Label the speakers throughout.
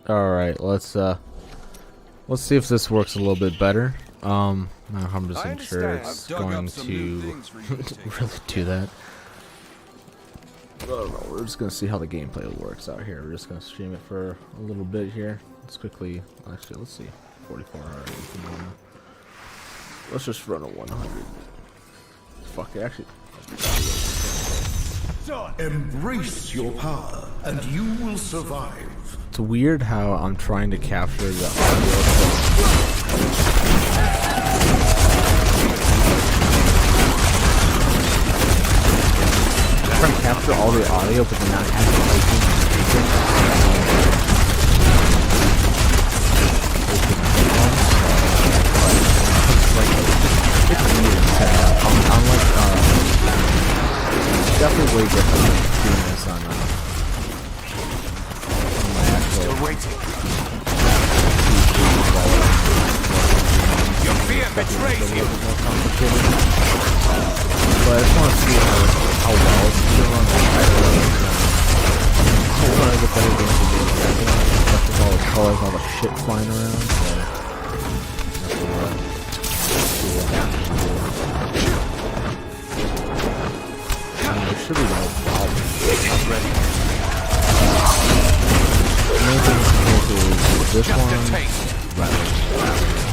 Speaker 1: Alright, let's see if this works a little bit better. I'm just sure it's going to really do that. I don't know, we're just gonna see how the gameplay works out here. We're just gonna stream it for a little bit here. Let's quickly, actually, let's see, 44 hours. Let's just run a 100. Fuck it, actually.
Speaker 2: Embrace your power, and you will survive.
Speaker 1: It's weird how I'm trying to capture the audio. I'm trying to capture all the audio, but then not having the it's weird setup. I'm like, it's definitely way different than doing this on my actual.
Speaker 2: Still waiting.
Speaker 1: Your fear betrays you. But I just want to see how well it's doing on the title. I want to get better games to do. Especially all the colors, all the shit flying around. So there should be no problem. I'm ready. The main thing is this one,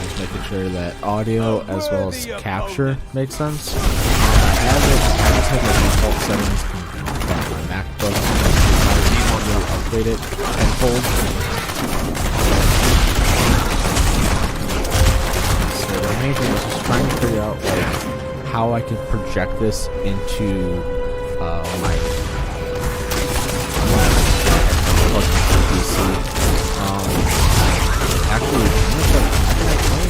Speaker 1: just making sure that audio as well as capture makes sense. I just have the default settings from my MacBook. I want to upgrade it tenfold. So the main thing is just trying to figure out like how I can project this into my PC. Actually,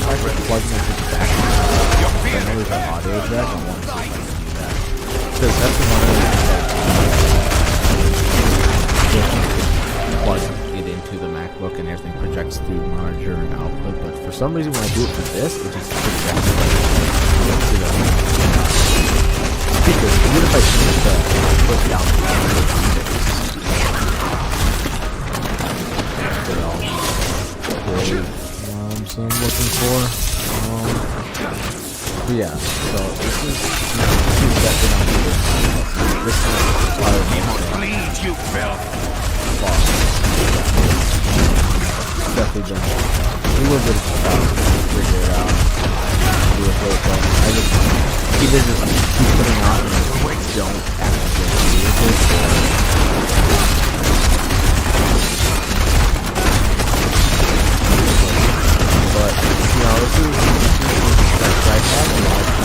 Speaker 1: I can plug it back. I know there's an audio jack. I want to see if I can do that. Because that's one of the plug it into the MacBook and everything projects through monitor and output. But for some reason, when I do it for this, it just projects to the speakers. Even if I change the put down the so I'm looking for yeah, so this is definitely
Speaker 2: Bleed, you filth.
Speaker 1: Definitely done a little bit of stuff to figure it out. I just either just keep putting out and don't actually do it. But, you know, this is that I have a lot of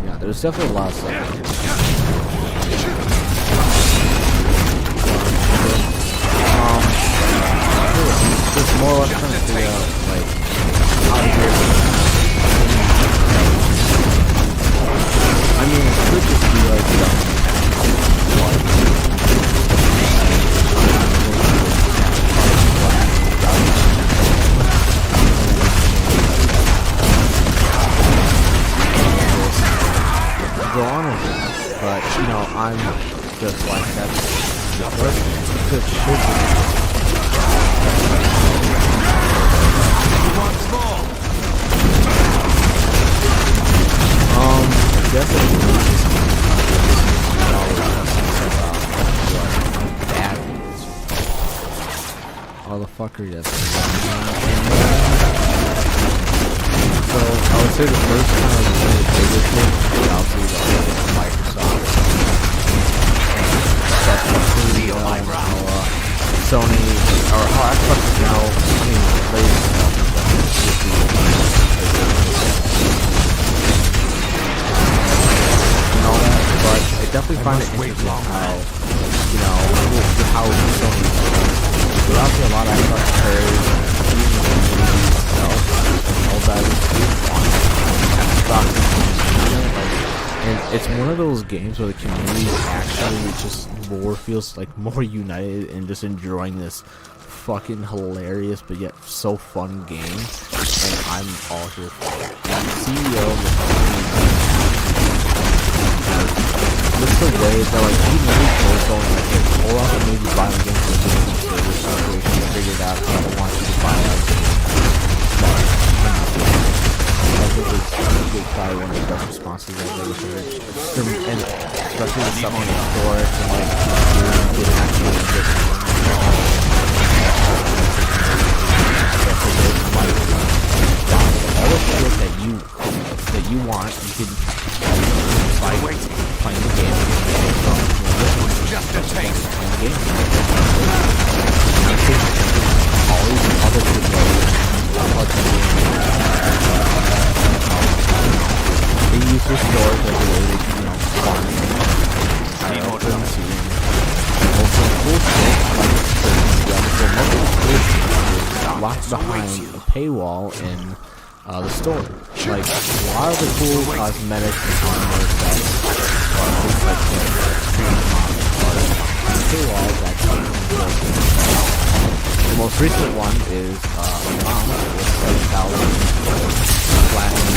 Speaker 1: yeah, there's definitely a lot of stuff. Just more or less trying to figure out, like, how to get I mean, it could just be like, go on with it, but, you know, I'm just like, that's good shit. Definitely all the fucker, yes. So I would say the first kind of really biggest thing is obviously the Microsoft. Definitely how Sony or how Xbox is now, I mean, and all that, but I definitely find it interesting how, you know, how Sony there are a lot of Xbox players, even the community itself, all that Xbox, and it's one of those games where the community actually just more feels like more united and just enjoying this fucking hilarious but yet so fun game. and I'm all here for it. And CEO of the company, just the way that like he really goes going like, hey, hold on and maybe buy against the business service situation, figure it out, I don't want you to buy out. I think it's probably one of the best responses I've ever heard. And especially with stuff in the store and like you get actually get all the shit that you want, you can buy playing the game.
Speaker 2: Just a taste.
Speaker 1: Playing the game. I think always other people they use their stores as a way to, you know, farm also cool shit like locked behind a paywall in the store. Like a lot of the cool cosmetics and hardware stuff are things like the paywall that the most recent one is a mom with 7,000 platinum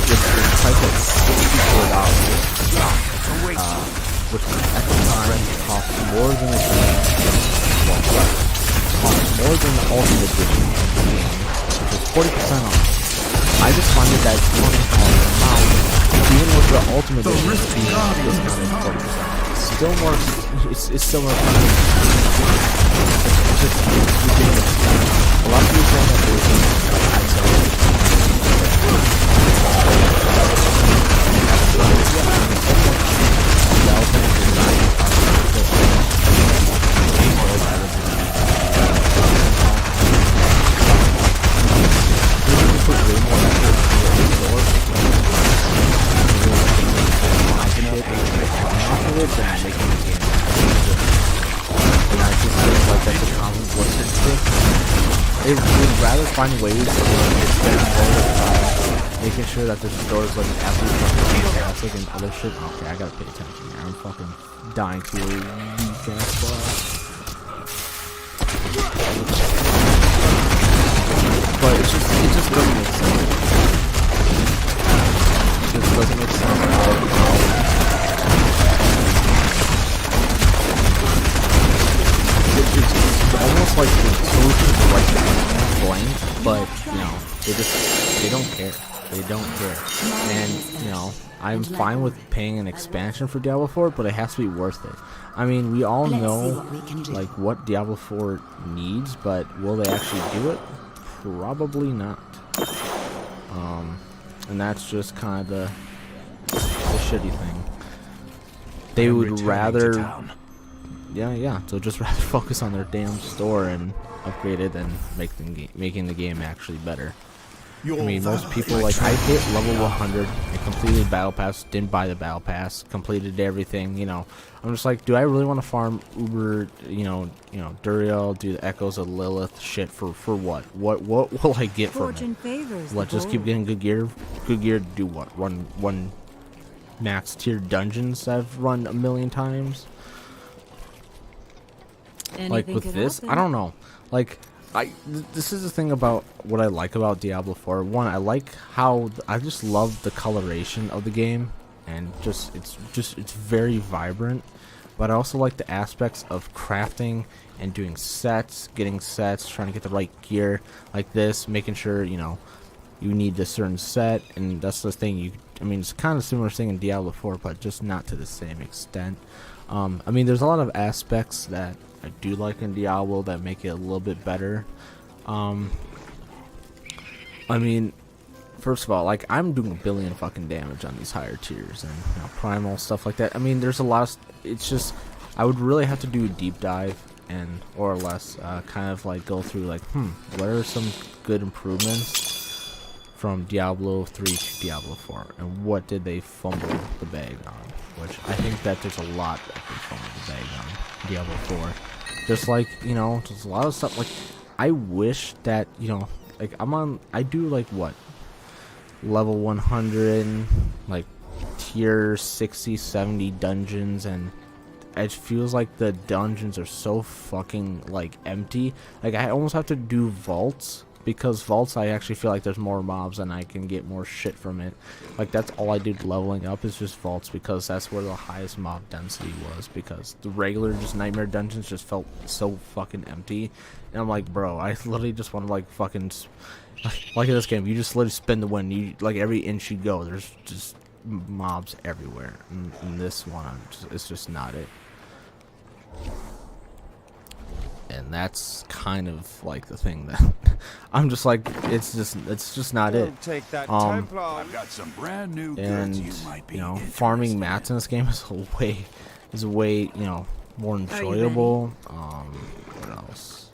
Speaker 1: just the price at $64, which at the time cost more than the game. Well, cost more than the Ultimate Edition of the game, which is 40% off. I just find it that funny how the amount, even with the Ultimate Edition being discounted 40%, still more. It's still more fun. It's just ridiculous. A lot of people saying that there's They would rather find ways to spend more making sure that the stores look absolutely fucking fantastic and other shit. Okay, I gotta pay attention here. I'm fucking dying to a weak ass but it just doesn't make sense. It just doesn't make sense how it's almost like the solution is right blank, but you know, they don't care. They don't care. And you know, I'm fine with paying an expansion for Diablo 4, but it has to be worth it. I mean, we all know like what Diablo 4 needs, but will they actually do it? Probably not. And that's just kind of the shitty thing. They would rather. Yeah, so just rather focus on their damn store and upgrade it than making the game actually better. I mean, most people, like, I hit level 100 and completed Battle Pass, didn't buy the Battle Pass, completed everything, you know. I'm just like, do I really want to farm Uber, you know, Duriel, do the Echoes of Lilith shit for what? What will I get from it? What, just keep getting good gear? Good gear to do what? One max tier dungeons that I've run a million times? Like with this, I don't know. Like, this is the thing about what I like about Diablo 4. One, I like how I just love the coloration of the game, and it's very vibrant. But I also like the aspects of crafting and doing sets, getting sets, trying to get the right gear, like this, making sure you know you need a certain set, and that's the thing. I mean, it's kind of similar thing in Diablo 4, but just not to the same extent. I mean, there's a lot of aspects that I do like in Diablo that make it a little bit better. I mean, first of all, like, I'm doing a billion fucking damage on these higher tiers and you know, primal stuff like that. I mean, there's a lot of it's just I would really have to do a deep dive and or less kind of like go through like what are some good improvements from Diablo 3 to Diablo 4 and what did they fumble the bag on, which I think that there's a lot that they fumbled the bag on Diablo 4. Just like, you know, there's a lot of stuff like I wish that, you know, like I do like what level 100 like tier 60 70 dungeons and it feels like the dungeons are so fucking like empty. Like I almost have to do vaults, because vaults I actually feel like there's more mobs and I can get more shit from it. Like that's all I do leveling up is just vaults, because that's where the highest mob density was, because the regular just nightmare dungeons just felt so fucking empty. And I'm like, bro, I literally just want to like fucking like in this game, you just literally spin the win. You like every inch you go, there's just mobs everywhere. In this one, it's just not it. And that's kind of like the thing that I'm just like, it's just not it.
Speaker 3: Take that
Speaker 2: I've got some brand new goods
Speaker 1: And
Speaker 2: you might be
Speaker 1: farming mats in this game is way more enjoyable. What else?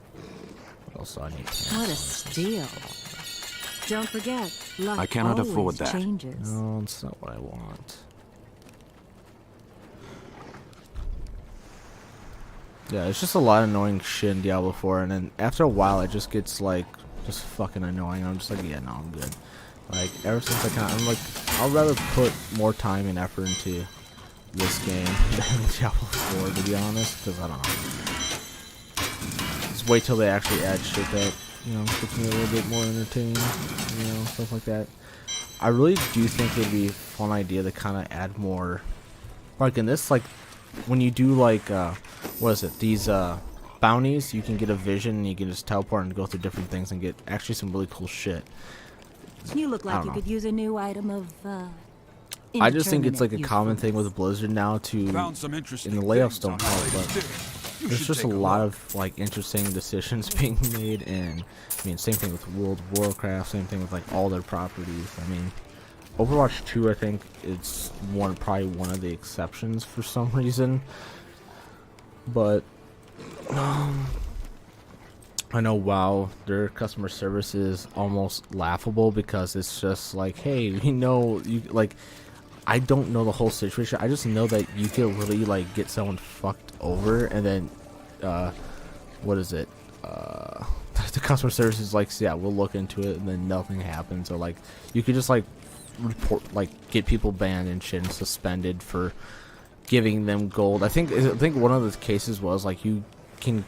Speaker 1: What else do I need?
Speaker 4: What a steal! Don't forget, luck
Speaker 3: I cannot
Speaker 4: always
Speaker 3: afford that.
Speaker 4: changes.
Speaker 1: No, it's not what I want. Yeah, it's just a lot of annoying shit in Diablo 4, and then after a while it just gets like just fucking annoying. I'm just like, yeah, no, I'm good. Like ever since I'm like, I'll rather put more time and effort into this game than Diablo 4, to be honest, because I don't know. Just wait till they actually add shit that gets me a little bit more entertaining, stuff like that. I really do think it'd be a fun idea to kind of add more, like in this, like when you do like what is it, these bounties, you can get a vision and you can just teleport and go through different things and get actually some really cool shit.
Speaker 4: You look like you could use a new item of
Speaker 1: I just think it's like a
Speaker 4: indeterminate
Speaker 1: common thing
Speaker 4: usefulness.
Speaker 1: with Blizzard now to,
Speaker 2: Found some interesting
Speaker 1: and the layoffs
Speaker 2: things
Speaker 1: don't
Speaker 2: on
Speaker 1: help,
Speaker 2: how
Speaker 1: but
Speaker 2: they did. You
Speaker 1: there's
Speaker 2: should
Speaker 1: just a
Speaker 2: take
Speaker 1: lot
Speaker 2: look.
Speaker 1: of like interesting decisions being made. And I mean, same thing with World of Warcraft, same thing with like all their properties. I mean, Overwatch 2, I think it's probably one of the exceptions for some reason, but I know WoW, their customer service is almost laughable, because it's just like, hey, you like, I don't know the whole situation. I just know that you could really like get someone fucked over, and then what is it? The customer service is like, yeah, we'll look into it, and then nothing happens. Or like, you could just like report, like get people banned and shit and suspended for giving them gold. I think one of the cases was like, you can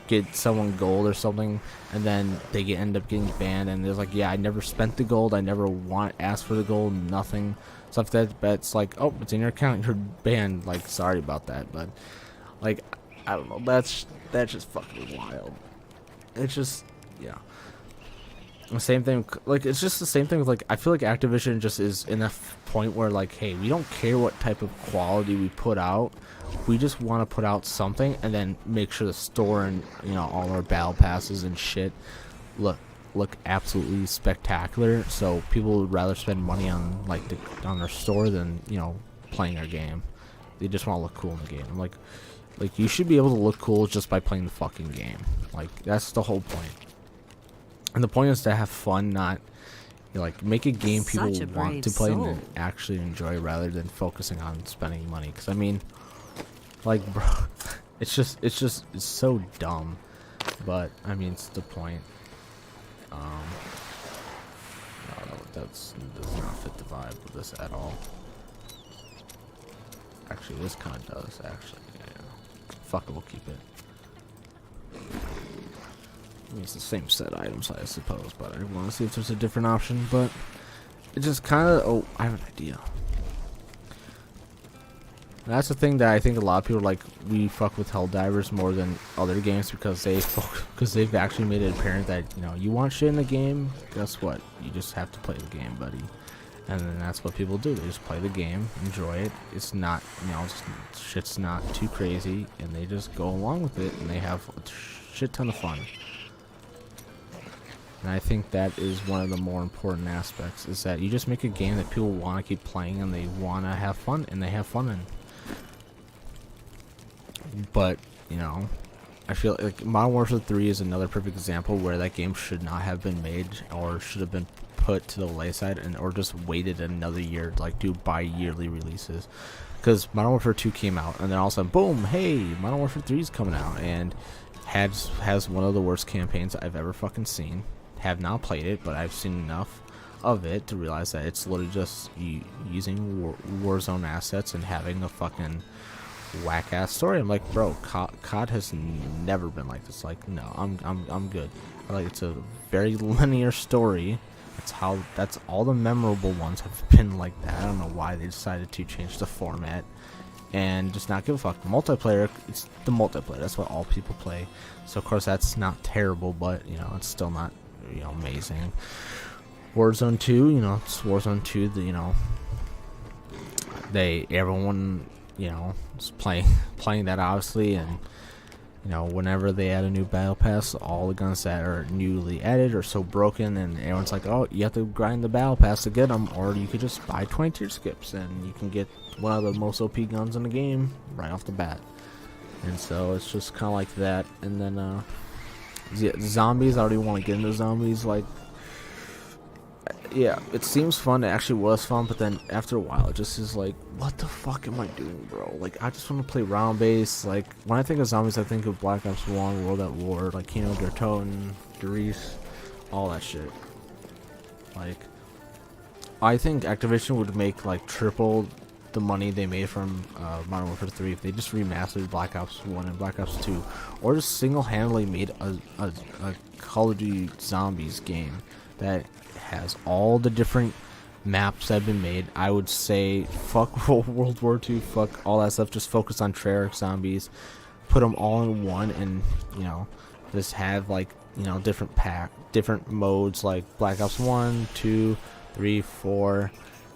Speaker 1: get someone gold or something, and then they end up getting banned, and there's like, yeah, I never spent the gold, I never asked for the gold, nothing, stuff that, but it's like, oh, it's in your account, you're banned, like, sorry about that. But like, I don't know, that's just fucking wild. It's just, yeah. The same thing, like, it's just the same thing with, like, I feel like Activision just is in a point where, like, hey, we don't care what type of quality we put out, we just want to put out something, and then make sure the store and all our battle passes and shit look absolutely spectacular, so people would rather spend money on like on their store than playing our game. They just want to look cool in the game. I'm like you should be able to look cool just by playing the fucking game. Like, that's the whole point. And the point is to have fun, not like make a game people
Speaker 4: Such a
Speaker 1: want
Speaker 4: brave
Speaker 1: to play
Speaker 4: soul.
Speaker 1: and actually enjoy, rather than focusing on spending money. Because I mean, like, bro, it's so dumb. But I mean, it's the point. No, that does not fit the vibe of this at all. Actually, this kind of does. Actually, yeah. Fuck it, we'll keep it. I mean, it's the same set items, I suppose, but I want to see if there's a different option. But it just kind of, oh, I have an idea. And that's the thing that I think a lot of people like. We fuck with Helldivers more than other games because they've actually made it apparent that you want shit in the game. Guess what? You just have to play the game, buddy. And then that's what people do. They just play the game, enjoy it. It's not, shit's not too crazy, and they just go along with it, and they have a shit ton of fun. And I think that is one of the more important aspects, is that you just make a game that people want to keep playing, and they want to have fun, and they have fun in. But, I feel like Modern Warfare 3 is another perfect example where that game should not have been made, or should have been put to the wayside, or just waited another year, like do bi-yearly releases. Because Modern Warfare 2 came out, and then all of a sudden, boom, hey, Modern Warfare 3 is coming out, and has one of the worst campaigns I've ever fucking seen. Have not played it, but I've seen enough of it to realize that it's literally just using Warzone assets and having a fucking whack ass story. I'm like, bro, COD has never been like this. Like, no, I'm good. Like, it's a very linear story. That's all the memorable ones have been like that. I don't know why they decided to change the format and just not give a fuck. Multiplayer, it's the multiplayer. That's what all people play. So of course that's not terrible, but you know, it's still not, you know, amazing. Warzone 2, you know, it's Warzone 2. You know, everyone, you know, is playing that obviously, and you know, whenever they add a new battle pass, all the guns that are newly added are so broken, and everyone's like, oh, you have to grind the battle pass to get them, or you could just buy 20 tier skips, and you can get one of the most OP guns in the game right off the bat. And so it's just kind of like that. And then, the zombies, I already want to get into zombies, like, yeah, it seems fun. It actually was fun, but then after a while, it just is like, what the fuck am I doing, bro? Like, I just want to play round base. Like, when I think of zombies, I think of Black Ops 1, World at War, like Kino, Gertoten, Derice, all that shit. Like, I think Activision would make like triple the money they made from Modern Warfare 3 if they just remastered Black Ops 1 and Black Ops 2, or just single-handedly made a Call of Duty Zombies game that has all the different maps that have been made. I would say fuck World War II, fuck all that stuff, just focus on Treyarch zombies, put them all in one, and you know, just have like, you know, different modes like Black Ops 1, 2, 3, 4,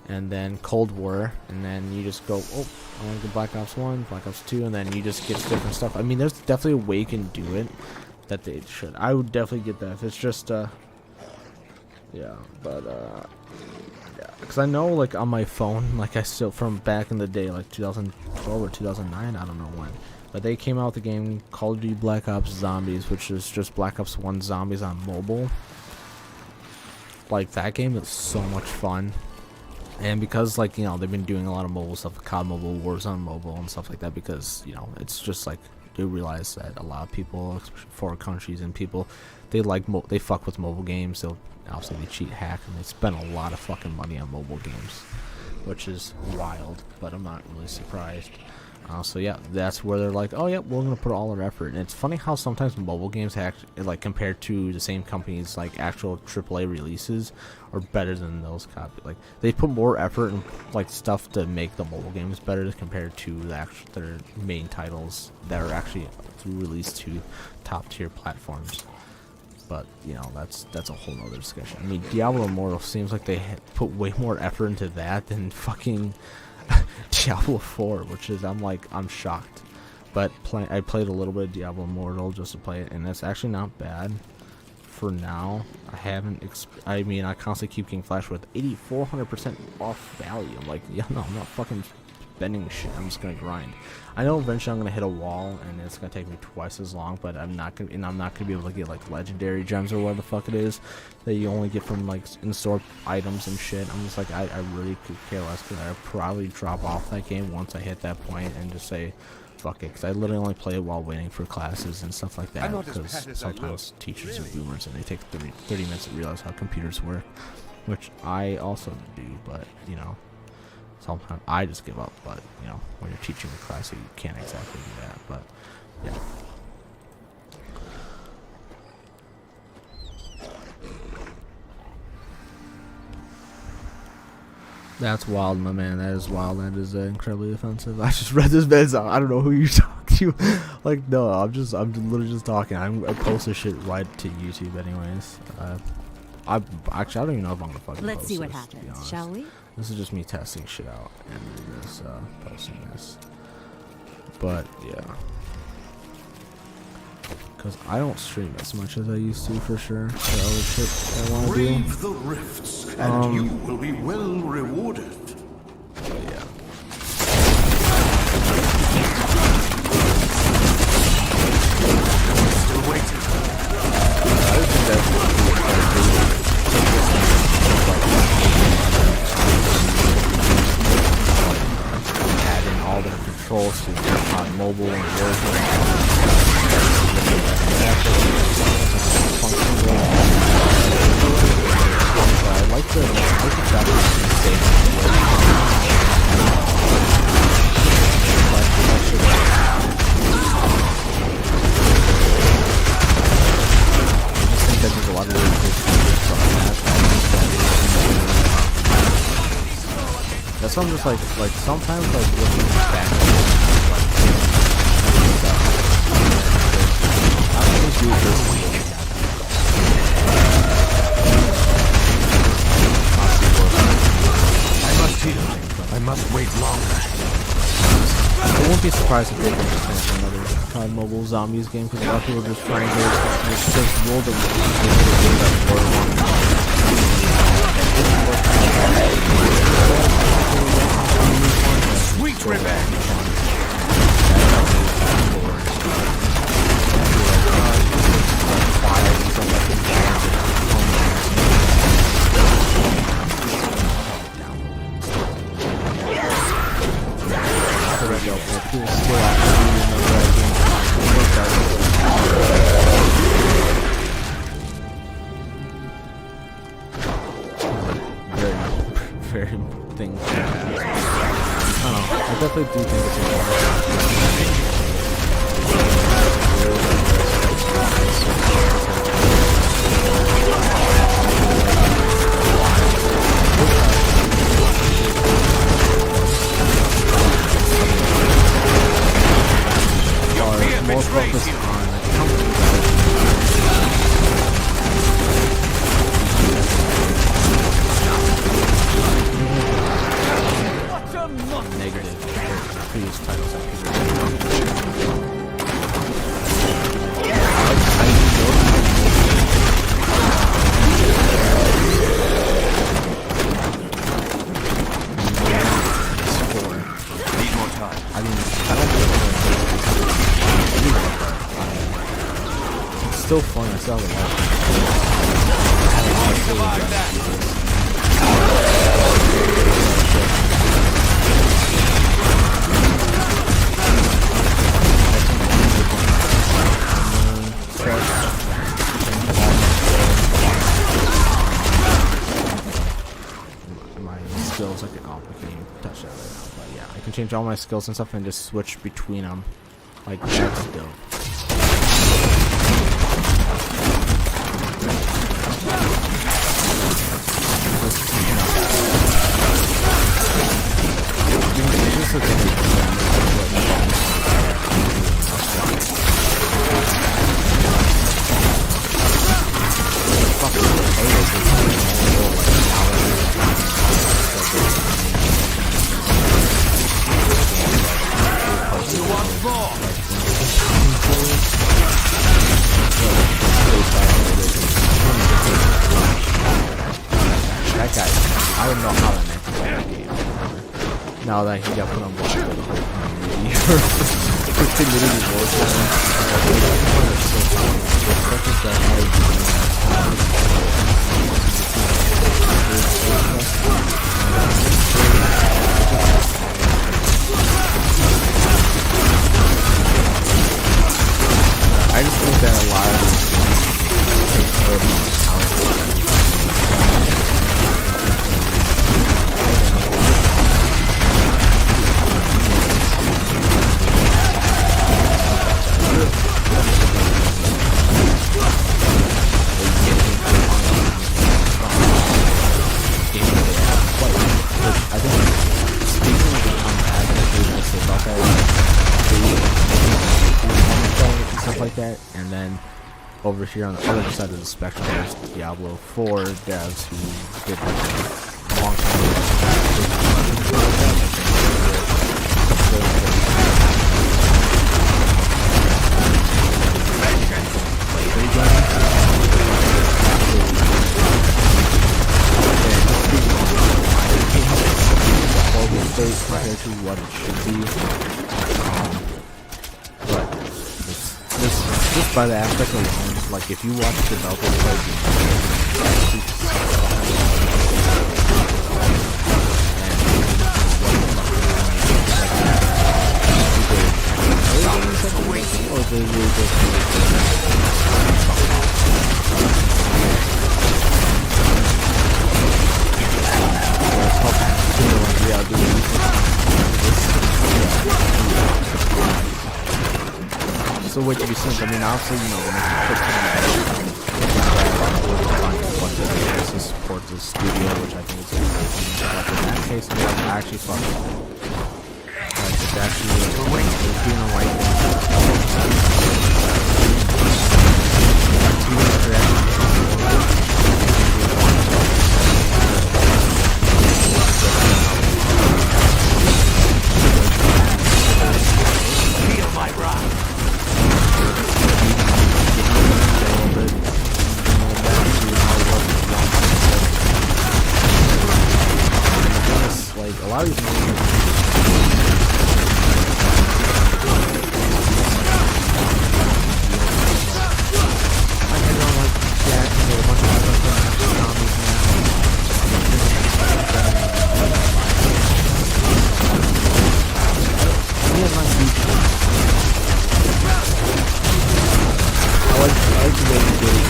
Speaker 1: and then Cold War, and then you just go, oh, I want to go Black Ops 1, Black Ops 2, and then you just get different stuff. I mean, there's definitely a way you can do it that they should. I would definitely get that if it's just yeah, but yeah, because I know, like, on my phone, like, I still, from back in the day, like 2012 or 2009, I don't know when, but they came out with the game Call of Duty Black Ops Zombies, which is just Black Ops 1 Zombies on mobile. Like, that game is so much fun. And because, like, you know, they've been doing a lot of mobile stuff, COD Mobile, Warzone Mobile, and stuff like that, because, you know, it's just, like, they realize that a lot of people, especially foreign countries and people, they they fuck with mobile games. Obviously they cheat, hack, and they spend a lot of fucking money on mobile games, which is wild, but I'm not really surprised. So yeah, that's where they're like, oh yeah, we're gonna put all our effort. And it's funny how sometimes mobile games like compared to the same companies, like actual AAA releases, are better than those copy. Like, they put more effort and like stuff to make the mobile games better compared to their main titles that are actually released to top tier platforms. But you know, that's a whole nother discussion. I mean, Diablo Immortal seems like they put way more effort into that than fucking Diablo 4, which is, I'm shocked. But I played a little bit of Diablo Immortal just to play it, and it's actually not bad for now. I haven't I mean, I constantly keep getting flashed with 400% off value. I'm like, yeah, no, I'm not fucking spending shit. I'm just gonna grind. I know eventually I'm gonna hit a wall and it's gonna take me twice as long, but I'm not gonna be able to get like legendary gems or what the fuck it is that you only get from like in-store items and shit. I'm just like, I really could care less, because I'd probably drop off that game once I hit that point and just say fuck it, because I literally only play it while waiting for classes and stuff like that, because sometimes teachers are boomers and they take 30 minutes to realize how computers work, which I also do. But you know, sometimes I just give up. But you know, when you're teaching a class, you can't exactly do that. But yeah. That's wild, my man. That is wild. That is incredibly offensive. I just read this man's out. I don't know who you talk to. Like, no, I'm literally just talking. I post this shit right to YouTube, anyways. I actually, I don't even know if I'm gonna fucking
Speaker 4: Let's
Speaker 2: post
Speaker 4: see what
Speaker 2: this,
Speaker 4: happens, shall we?
Speaker 2: This is just me testing shit out and this posting this. But yeah, because I don't stream as much as I used to, for sure. The other shit I want to do.
Speaker 3: Brave the rifts, and you will be well rewarded.
Speaker 2: Yeah.
Speaker 3: Still waiting.
Speaker 2: I just think that's what people try to do. Add in all their controls to on mobile and Warzone. I like the traffic safe. I'm just like sometimes like looking back. How can we do this?
Speaker 3: I must wait longer.
Speaker 2: I won't be surprised if they can just another mobile zombies game because a lot of people are just trying to just roll the
Speaker 3: Sweet revenge.
Speaker 2: Very things. I don't know. I definitely do think it's more focused on negative previous titles that people
Speaker 3: Need more time.
Speaker 2: I don't it's still fun, I still have a lot. My skills, I can touch that right now, but yeah, I can change all my skills and stuff and just switch between them. Like that's dope. That guy, I don't know how that man can play that game. Now that he got put on block for the whole movie. It's literally worse than I just think that a lot of these take care of like that, and then over here on the other side of the spectrum there's Diablo 4 devs who did like a long time ago. Compared to what it should be, but just by the aspect alone, like if you watch developers play So wait to be seen. I mean, obviously, you know, when they put to support the studio, which I think is amazing. But in that case, I'm like, actually fuck it. Like, it's actually doing the right thing.
Speaker 3: Feel my wrath.
Speaker 2: Like a lot of these movies, like I don't like Jack and a bunch of other zombies now. I like the way they did it.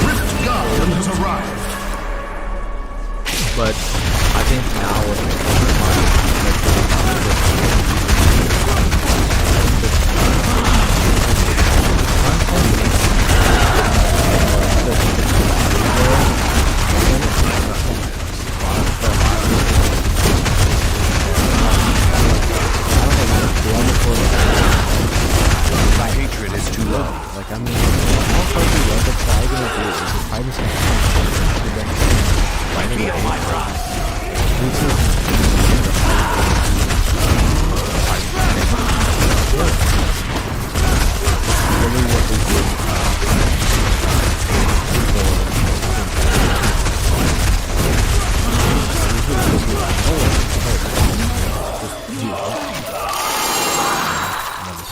Speaker 3: Rift Guardian has arrived.
Speaker 2: But I think now with
Speaker 3: My hatred is too low.
Speaker 2: like I mean, most likely what they're probably gonna do is just find some
Speaker 3: Feel my wrath.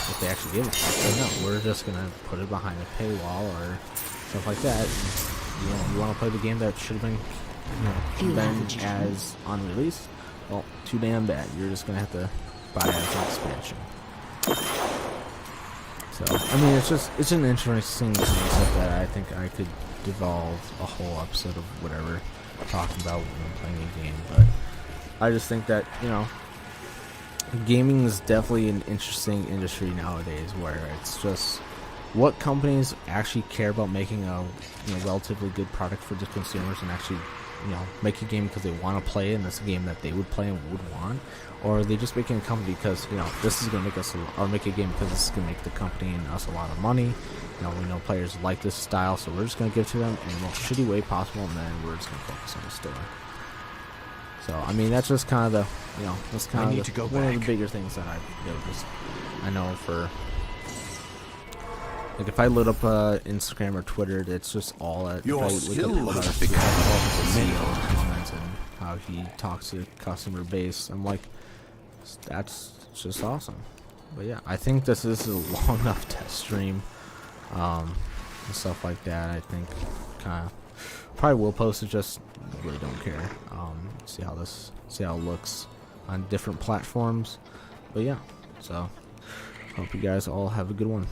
Speaker 2: If they actually give it to us, no, we're just gonna put it behind a paywall or stuff like that. You want to play the game that should have been, been as on release? Well, too damn bad. You're just gonna have to buy it as an expansion. So, I mean, it's an interesting concept that I think I could devolve a whole episode of whatever talking about when playing a game. But I just think that gaming is definitely an interesting industry nowadays, where it's just what companies actually care about making a relatively good product for the consumers and actually make a game because they want to play it and it's a game that they would play and would want, or are they just making a company because this is going to make us, or make a game because this is going to make the company and us a lot of money. We know players like this style, so we're just going to give it to them in the most shitty way possible, and then we're just going to focus on the story. So I mean, that's just kind of the that's kind of one of the bigger things that I've noticed. I know for like if I load up Instagram or Twitter, it's just all that.
Speaker 3: Your skill has
Speaker 2: become comments and how he talks to the customer base. I'm like, that's just awesome. But yeah, I think this is a long enough test stream, and stuff like that. I think kind of probably will post it. Just really don't care. See how it looks on different platforms. But yeah, so hope you guys all have a good one.